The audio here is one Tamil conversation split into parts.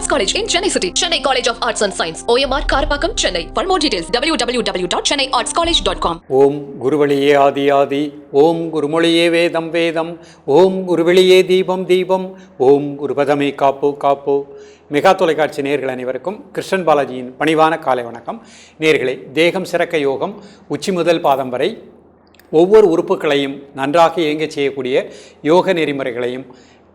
Arts College in Chennai City. Chennai College of Arts and Science. OMR Karapakam, Chennai. For more details, www.chennaiartscollege.com. ஓம் குருவழியே ஆதி ஆதி, ஓம் குருமொழியே வேதம் வேதம், ஓம் குருவெளியே தீபம் தீபம், ஓம் குருபதமே காப்போ காப்போ. மெகா தொலைக்காட்சி நேயர்கள் அனைவருக்கும் கிருஷ்ணன் பாலாஜியின் பணிவான காலை வணக்கம். நேயர்களே, தேகம் சிறக்க யோகம், உச்சி முதல் பாதம் வரை ஒவ்வொரு உறுப்புகளையும் நன்றாக இயங்கச் செய்யக்கூடிய யோக நெறிமுறைகளையும்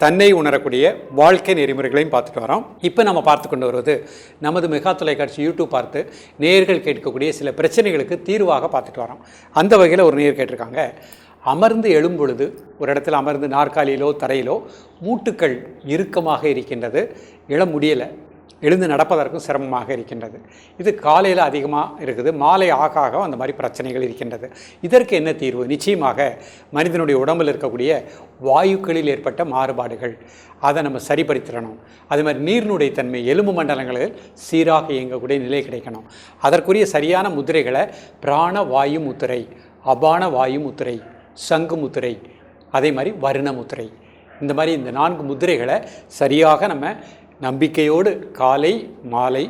தன்னை உணரக்கூடிய வாழ்க்கை நெறிமுறைகளையும் பார்த்துட்டு வரோம். இப்போ நம்ம பார்த்து கொண்டு வருவது நமது மெகா தொலைக்காட்சி யூடியூப் பார்த்து நேயர்கள் கேட்கக்கூடிய சில பிரச்சனைகளுக்கு தீர்வாக பார்த்துட்டு வரோம். அந்த வகையில் ஒரு நேயர் கேட்டிருக்காங்க, அமர்ந்து எழும் பொழுது ஒரு இடத்துல அமர்ந்து நாற்காலியிலோ தரையிலோ மூட்டுக்கள் இறுக்கமாக இருக்கின்றது, எழ முடியலை, எழுந்து நடப்பதற்கும் சிரமமாக இருக்கின்றது. இது காலையில் அதிகமாக இருக்குது, மாலை ஆக ஆக அந்த மாதிரி பிரச்சனைகள் இருக்கின்றது. இதற்கு என்ன தீர்வு? நிச்சயமாக மனிதனுடைய உடம்பில் இருக்கக்கூடிய வாயுக்களில் ஏற்பட்ட மாறுபாடுகள், அதை நம்ம சரிப்படுத்திடணும். அது மாதிரி நீர்னுடைய தன்மை, எலும்பு மண்டலங்களில் சீராக இயங்கக்கூடிய நிலை கிடைக்கணும். அதற்குரிய சரியான முத்திரைகளை பிராண வாயு முத்திரை, அபான வாயு முத்திரை, சங்கு முத்திரை, அதே மாதிரி வருண முத்திரை, இந்த மாதிரி இந்த 4 முத்திரைகளை சரியாக நம்ம நம்பிக்கையோடு காலை மாலை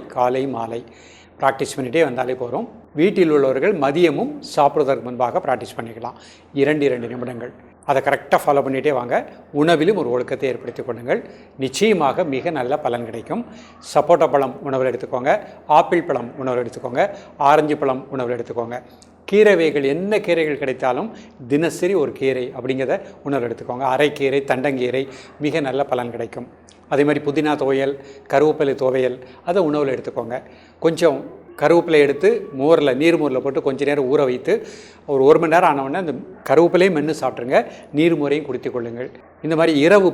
ப்ராக்டிஸ் பண்ணிகிட்டே வந்தாலே போகிறோம். வீட்டில் உள்ளவர்கள் மதியமும் சாப்பிடுவதற்கு முன்பாக ப்ராக்டிஸ் பண்ணிக்கலாம். 2 நிமிடங்கள் அதை கரெக்டாக ஃபாலோ பண்ணிகிட்டே வாங்க. உணவிலும் ஒரு ஒழுக்கத்தை ஏற்படுத்தி கொள்ளுங்கள். நிச்சயமாக மிக நல்ல பலன் கிடைக்கும். சப்போட்டா பழம் உணவில் எடுத்துக்கோங்க, ஆப்பிள் பழம் உணவில் எடுத்துக்கோங்க, ஆரஞ்சு பழம் உணவில் எடுத்துக்கோங்க. கீரை வகைகள் என்ன கீரைகள் கிடைத்தாலும் தினசரி ஒரு கீரை அப்படிங்கிறத உணவில் எடுத்துக்கோங்க. அரைக்கீரை, தண்டங்கீரை, மிக நல்ல பலன் கிடைக்கும். அதே மாதிரி புதினா துவையல், கருவேப்பிலை துவையல், அதை உணவில் எடுத்துக்கோங்க. கொஞ்சம் கருவேப்பிலை எடுத்து நீர்மோரில் போட்டு கொஞ்சம் நேரம் ஊற வைத்து ஒரு 1 மணி நேரம் ஆனவுடனே அந்த கருவேப்பிலையும் மென்று சாப்பிட்ருங்க, நீர்மோரையும் குடித்து கொள்ளுங்கள். இந்த மாதிரி இரவு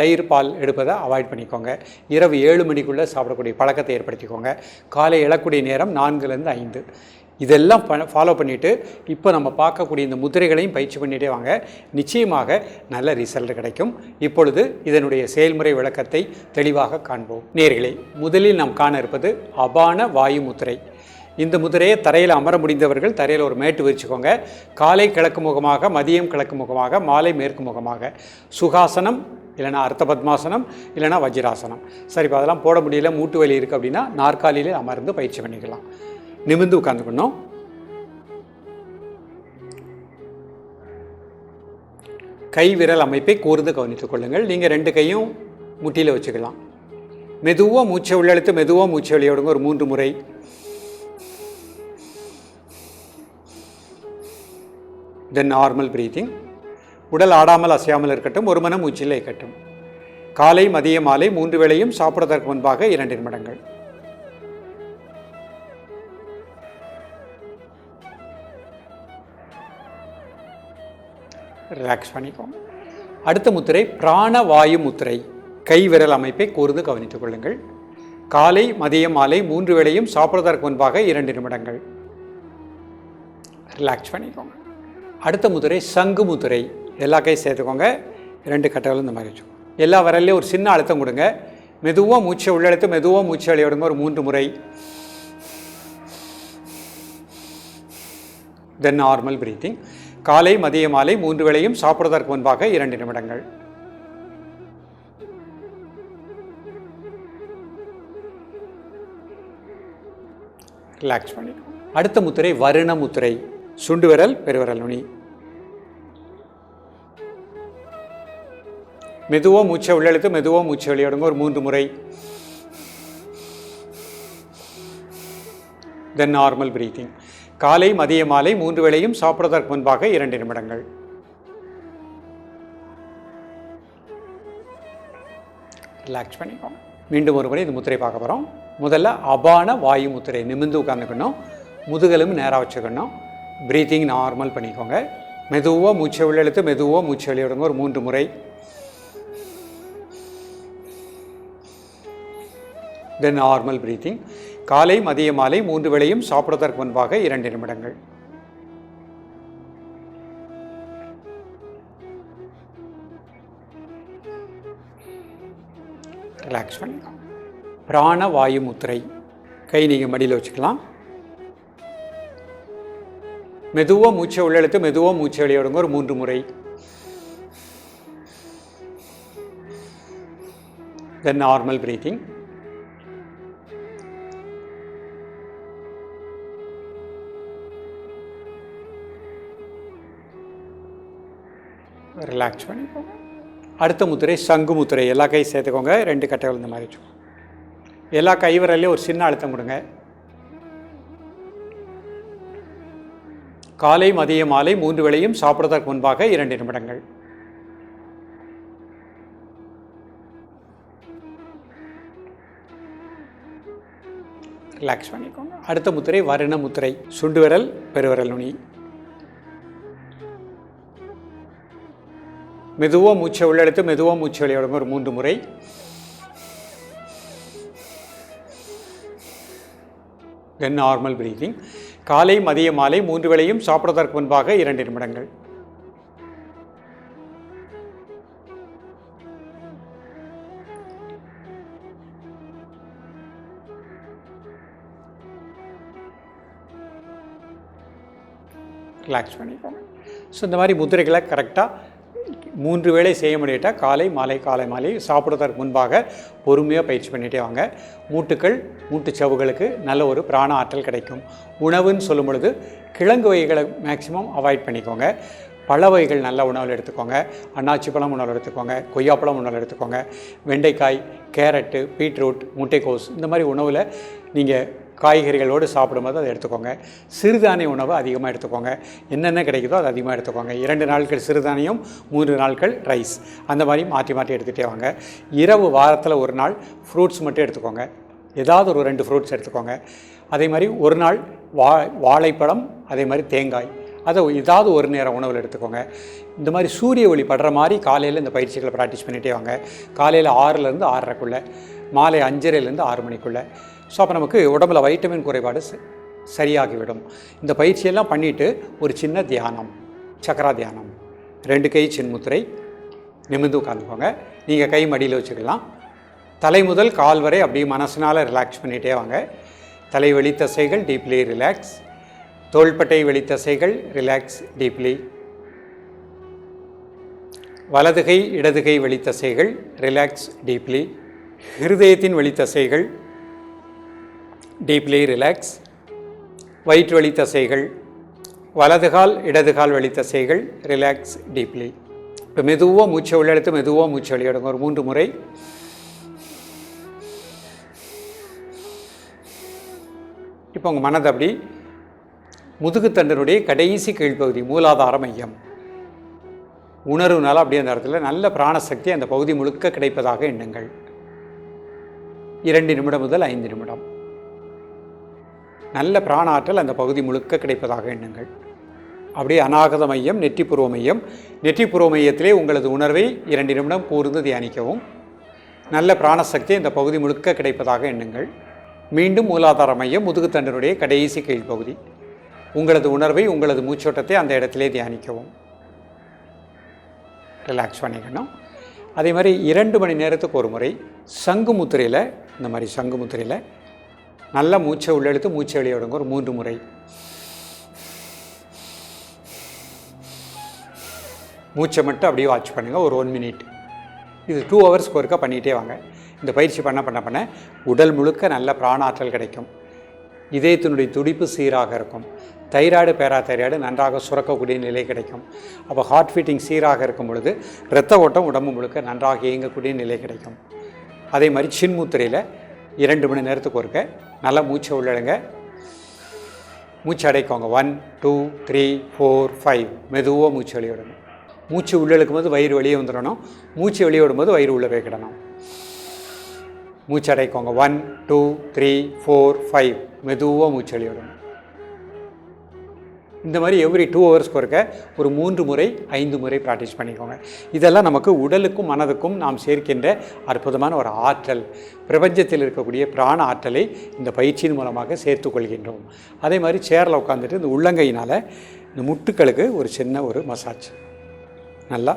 தயிர் பால் எடுப்பதை அவாய்ட் பண்ணிக்கோங்க. இரவு 7 மணிக்குள்ளே சாப்பிடக்கூடிய பழக்கத்தை ஏற்படுத்திக்கோங்க. காலை எழக்கூடிய நேரம் 4லேருந்து 5. இதெல்லாம் ஃபாலோ பண்ணிவிட்டு இப்போ நம்ம பார்க்கக்கூடிய இந்த முத்திரைகளையும் பயிற்சி பண்ணிகிட்டே வாங்க. நிச்சயமாக நல்ல ரிசல்ட் கிடைக்கும். இப்பொழுது இதனுடைய செயல்முறை விளக்கத்தை தெளிவாக காண்போம். நேயர்களே, முதலில் நாம் காண இருப்பது அபான வாயு முத்திரை. இந்த முத்திரையை தரையில் அமர முடிந்தவர்கள் தரையில் ஒரு மேட்டு விரிச்சுக்கோங்க. காலை கிழக்கு முகமாக, மதியம் கிழக்கு முகமாக, மாலை மேற்கு முகமாக. சுகாசனம் இல்லைனா அர்த்த பத்மாசனம் இல்லைனா வஜ்ராசனம். சரி, இப்போ அதெல்லாம் போட முடியல, மூட்டு வலி இருக்குது அப்படின்னா நாற்காலியில் அமர்ந்து பயிற்சி பண்ணிக்கலாம். நிமிர்ந்து உட்கார்ந்துக்கணும். கை விரல் அமைப்பை கூர்ந்து கவனித்துக் கொள்ளுங்கள். நீங்கள் 2 கையும் முட்டியில் வச்சுக்கலாம். மெதுவாக மூச்சை உள்ளெழுத்து மெதுவாக மூச்சை வெளியிடுங்க ஒரு 3 முறை. தென் நார்மல் பிரீத்திங். உடல் ஆடாமல் அசையாமல் இருக்கட்டும், ஒரு மனம் மூச்சில் இருக்கட்டும். காலை மதிய மாலை 3 வேளையும் சாப்பிடுவதற்கு முன்பாக 2 நிமிடங்கள். ரிலாக்ஸ் பண்ணிக்கோங்க. அடுத்த முத்திரை பிராணவாயு முத்திரை. கை விரல் அமைப்பை கூர்ந்து கவனித்துக் கொள்ளுங்கள். காலை மதியம் மாலை 3 வேளையும் சாப்பிடுவதற்கு முன்பாக 2 நிமிடங்கள். ரிலாக்ஸ் பண்ணிக்கோங்க. அடுத்த முத்திரை சங்கு முத்திரை. எல்லா கையும் சேர்த்துக்கோங்க, 2 கட்டைகளும் இந்த மாதிரி வச்சுக்கோங்க. எல்லா விரல்லையும் ஒரு சின்ன அழுத்தம் கொடுங்க. மெதுவாக மூச்சை உள்ளெடுத்து மெதுவாக மூச்சை வெளியிடுங்க ஒரு 3 முறை. தென் நார்மல் பிரீத்திங். காலை மதிய மாலை 3 வேளையும் சாப்பிடுவதற்கு முன்பாக 2 நிமிடங்கள். ரிலாக்ஸ் பண்ணிக்கணும். அடுத்த முத்திரை வருண முத்திரை. சுண்டு விரல் பெருவிரல் நுனி. மெதுவாக மூச்சை உள்ளெழுத்து மெதுவாக மூச்சை வெளியிடுங்க ஒரு 3 முறை. தென் நார்மல் பிரீத்திங். காலை மதிய மாலை 3 வேளையும் சாப்பிடுவதற்கு முன்பாக 2 நிமிடங்கள். ரிலாக்ஸ் பண்ணிக்கோங்க. மீண்டும் ஒரு முறை இந்த முத்திரை பார்க்க போகிறோம். முதல்ல அபான வாயு முத்திரை. நிமிர்ந்து உட்காந்துக்கணும், முதுகெலும்பு நேராக வச்சுக்கணும். ப்ரீத்திங் நார்மல் பண்ணிக்கோங்க. மெதுவாக மூச்சை உள்ளெழுத்து மெதுவாக மூச்சை வெளியிடுங்க ஒரு 3 முறை. தென் நார்மல் பிரீத்திங். காலை மதிய மாலை 3 வேளையும் சாப்பிடுவதற்கு முன்பாக 2 நிமிடங்கள். ரிலாக்ஸ் பண்ணிக்கலாம். பிராண வாயு முத்திரை. கை நீங்கள் மடியில் வச்சுக்கலாம். மெதுவாக மூச்சை உள்ளெழுத்து மெதுவாக மூச்சை வெளியிடுங்க ஒரு 3 முறை. தென் நார்மல் பிரீத்திங். ரிலாக்ஸ் பண்ணிக்கோங்க. அடுத்த முத்திரை சங்கு முத்திரை. எல்லா கை சேர்த்துக்கோங்க, 2 கட்டைகள் இந்த மாதிரி வச்சுக்கோங்க. எல்லா கைவிரலையும் ஒரு சின்ன அழுத்தம் கொடுங்க. காலை மதிய மாலை 3 வேளையும் சாப்பிடுவதற்கு முன்பாக 2 நிமிடங்கள். ரிலாக்ஸ் பண்ணிக்கோங்க. அடுத்த முத்திரை வருண முத்திரை. சுண்டு விரல், பெருவிரல் நுனி. மெதுவாக மூச்சை உள்ளெடுத்து மெதுவாக மூச்சை வெளியிடுங்க ஒரு 3 முறை. தென் நார்மல் பிரீதிங். காலை மதிய மாலை 3 வேளையும் சாப்பிடுவதற்கு முன்பாக 2 நிமிடங்கள். ரிலாக்ஸ் பண்ணிக்கோங்க. ஸோ இந்த மாதிரி முத்திரைகளை கரெக்டாக 3 வேளை செய்ய முடியிட்டால் காலை மாலை சாப்பிடுவதற்கு முன்பாக பொறுமையாக பயிற்சி பண்ணிகிட்டே வாங்க. மூட்டுக்கள், மூட்டு சவுகளுக்கு நல்ல ஒரு பிராண ஆற்றல் கிடைக்கும். உணவுன்னு சொல்லும் பொழுது கிழங்கு வகைகளை மேக்சிமம் அவாய்ட் பண்ணிக்கோங்க. பழ வகைகள் நல்ல உணவில் எடுத்துக்கோங்க. அன்னாச்சி பழம் உணவில் எடுத்துக்கோங்க, கொய்யாப்பழம் உணவில் எடுத்துக்கோங்க. வெண்டைக்காய், கேரட்டு, பீட்ரூட், முட்டைக்கோஸ் இந்த மாதிரி உணவில் நீங்கள் காய்கறிகளோடு சாப்பிடும்போது அதை எடுத்துக்கோங்க. சிறுதானிய உணவு அதிகமாக எடுத்துக்கோங்க. என்னென்ன கிடைக்குதோ அது அதிகமாக எடுத்துக்கோங்க. 2 நாட்கள் சிறுதானியம், 3 நாட்கள் ரைஸ், அந்த மாதிரி மாற்றி எடுத்துகிட்டே வாங்க. இரவு வாரத்தில் 1 நாள் ஃப்ரூட்ஸ் மட்டும் எடுத்துக்கோங்க. ஏதாவது ஒரு 2 ஃப்ரூட்ஸ் எடுத்துக்கோங்க. அதே மாதிரி 1 நாள் வாழைப்பழம், அதே மாதிரி தேங்காய், அதை ஏதாவது ஒரு நேரம் உணவில் எடுத்துக்கோங்க. இந்த மாதிரி சூரிய ஒளி படுற மாதிரி காலையில் இந்த பயிற்சிகளை ப்ராக்டிஸ் பண்ணிகிட்டே வாங்க. காலையில் 6லேருந்து 6:30க்குள்ளே, மாலை 5:30லேருந்து 6 மணிக்குள்ளே. ஸோ அப்போ நமக்கு உடம்புல வைட்டமின் குறைபாடு சரியாகிவிடும். இந்த பயிற்சியெல்லாம் பண்ணிவிட்டு ஒரு சின்ன தியானம், சக்கரா தியானம். 2 கை சின்முத்திரை, நிமிர்ந்து உட்காந்துக்கோங்க. நீங்கள் கை மடியில் வச்சுக்கலாம். தலை முதல் கால் வரை அப்படியே மனசினால் ரிலாக்ஸ் பண்ணிகிட்டே வாங்க. தலை வெளி தசைகள் டீப்லி ரிலாக்ஸ். தோள்பட்டை வெளி தசைகள் ரிலாக்ஸ் டீப்லி. வலதுகை இடதுகை வெளி தசைகள் ரிலாக்ஸ் டீப்லி. ஹிருதயத்தின் வெளி தசைகள் டீப்லி ரிலாக்ஸ். வயிற்று வலி தசைகள், வலதுகால் இடதுகால் வலி தசைகள் ரிலாக்ஸ் டீப்லி. இப்போ மெதுவாக மூச்சை உள்ளெடுத்து மெதுவாக மூச்சை வெளியிடுங்க ஒரு 3 முறை. இப்போ உங்கள் மனதை அப்படி முதுகுத்தண்டனுடைய கடைசி கீழ்ப்பகுதி மூலாதார மையம் உணர்வுனால அப்படியே அந்த இடத்துல நல்ல பிராணசக்தி அந்த பகுதி முழுக்க கிடைப்பதாக எண்ணுங்கள். 2 நிமிடம் முதல் 5 நிமிடம் நல்ல பிராண ஆற்றல் அந்த பகுதி முழுக்க கிடைப்பதாக எண்ணுங்கள். அப்படியே அநாகத மையம், நெற்றிப்புருவ மையம். நெற்றிப்புருவ மையத்திலே உங்களது உணர்வை 2 நிமிடம் கூர்ந்து தியானிக்கவும். நல்ல பிராணசக்தி இந்த பகுதி முழுக்க கிடைப்பதாக எண்ணுங்கள். மீண்டும் மூலாதார மையம், முதுகுத்தண்டனுடைய கடைசி கீழ்ப்பகுதி. உங்களது உணர்வை, உங்களது மூச்சோட்டத்தை அந்த இடத்திலே தியானிக்கவும். ரிலாக்ஸ் பண்ணிக்கணும். அதே மாதிரி 2 மணி நேரத்துக்கு ஒரு முறை சங்கு முத்திரையில், இந்த மாதிரி சங்கு முத்திரையில் நல்லா மூச்சை உள்ளெடுத்து மூச்சை வெளியிடுங்க ஒரு 3 முறை. மூச்சை மட்டும் அப்படியே வாட்ச் பண்ணுங்கள் ஒரு 1 மினிட். இது 2 ஹவர்ஸ்க்கு ஒருக்கா பண்ணிகிட்டே வாங்க. இந்த பயிற்சி பண்ண உடல் முழுக்க நல்ல பிராணாற்றல் கிடைக்கும். இதயத்தினுடைய துடிப்பு சீராக இருக்கும். தைராய்டு, பேராதைராய்டு நன்றாக சுரக்கக்கூடிய நிலை கிடைக்கும். அப்போ ஹார்ட் பீட்டிங் சீராக இருக்கும் பொழுது இரத்த ஓட்டம் உடம்பு முழுக்க நன்றாக இயங்கக்கூடிய நிலை கிடைக்கும். அதே மாதிரி சின்முத்திரையில் 2 மணி நேரத்துக்கு ஒருக்க நல்லா மூச்சை உள்ளடுங்க. மூச்சு அடைக்கோங்க. 1 2 3 4 5 மெதுவாக மூச்சு வெளியிடணும். மூச்சு உள்ளெழுக்கும் போது வயிறு வெளியே வந்துடணும். மூச்சு வெளியே விடும்போது வயிறு உள்ளே போய்க்கிடணும். மூச்சு அடைக்கோங்க. 1 2 3 4 5 மெதுவாக மூச்சு வெளியிடணும். இந்த மாதிரி எவ்ரி 2 ஹவர்ஸ்க்கு ஒருக்க ஒரு 3 முறை 5 முறை ப்ராக்டிஸ் பண்ணிக்கோங்க. இதெல்லாம் நமக்கு உடலுக்கும் மனதுக்கும் நாம் சேர்க்கின்ற அற்புதமான ஒரு ஆற்றல். பிரபஞ்சத்தில் இருக்கக்கூடிய பிராண ஆற்றலை இந்த பயிற்சியின் மூலமாக சேர்த்துக்கொள்கின்றோம். அதே மாதிரி சேரில் உட்காந்துட்டு இந்த உள்ளங்கையினால் இந்த முட்டுக்களுக்கு ஒரு சின்ன ஒரு மசாஜ், நல்லா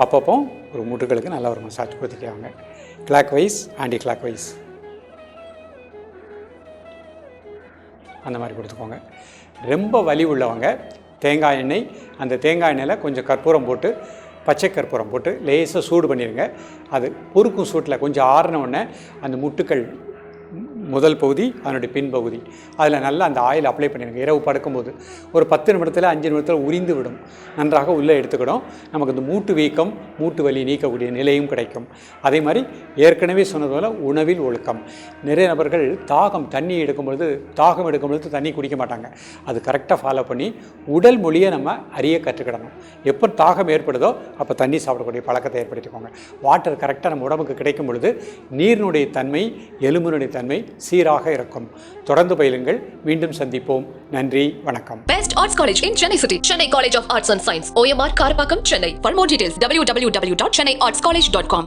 அப்பப்போ ஒரு முட்டுக்களுக்கு நல்லா ஒரு மசாஜ் கொடுத்துட்டாங்க. Clockwise, anticlockwise அந்த மாதிரி கொடுத்துக்கோங்க. ரொம்ப வலி உள்ளவங்க தேங்காய் எண்ணெய், அந்த தேங்காய் எண்ணெயில் கொஞ்சம் கற்பூரம் போட்டு, பச்சை கற்பூரம் போட்டு லேசாக சூடு பண்ணிடுங்க. அது பொறுக்கும் சூட்டில் கொஞ்சம் ஆறின உடனே அந்த முட்டுக்கள் முதல் பகுதி, அதனுடைய பின்பகுதி. அதில் நல்லா அந்த ஆயில் அப்ளை பண்ணிடுங்க. இரவு படுக்கும்போது ஒரு 10 நிமிடத்தில் 5 நிமிடத்தில் உரிந்து விடும். நன்றாக உள்ளே எடுத்துக்கிடும். நமக்கு இந்த மூட்டு வீக்கம், மூட்டு வலி நீக்கக்கூடிய நிலையும் கிடைக்கும். அதே மாதிரி ஏற்கனவே சொன்னது போல் உணவில் ஒழுக்கம். நிறைய நபர்கள் தண்ணி எடுக்கும்பொழுது தண்ணி குடிக்க மாட்டாங்க. அது கரெக்டாக ஃபாலோ பண்ணி உடல் மொழியை நம்ம அறிய கற்றுக்கிடணும். எப்போ தாகம் ஏற்படுதோ அப்போ தண்ணி சாப்பிடக்கூடிய பழக்கத்தை ஏற்படுத்திக்கோங்க. வாட்டர் கரெக்டாக நம்ம உடம்புக்கு கிடைக்கும் பொழுது நீரினுடைய தன்மை, எலும்பினுடைய தன்மை சீராக இருக்கும். தொடர்ந்து பயிலுங்கள். மீண்டும் சந்திப்போம். நன்றி, வணக்கம். Best Arts College in Chennai City. Chennai College of Arts and Science. OMR Karpakkam, Chennai. For more details, www.chennaiartscollege.com.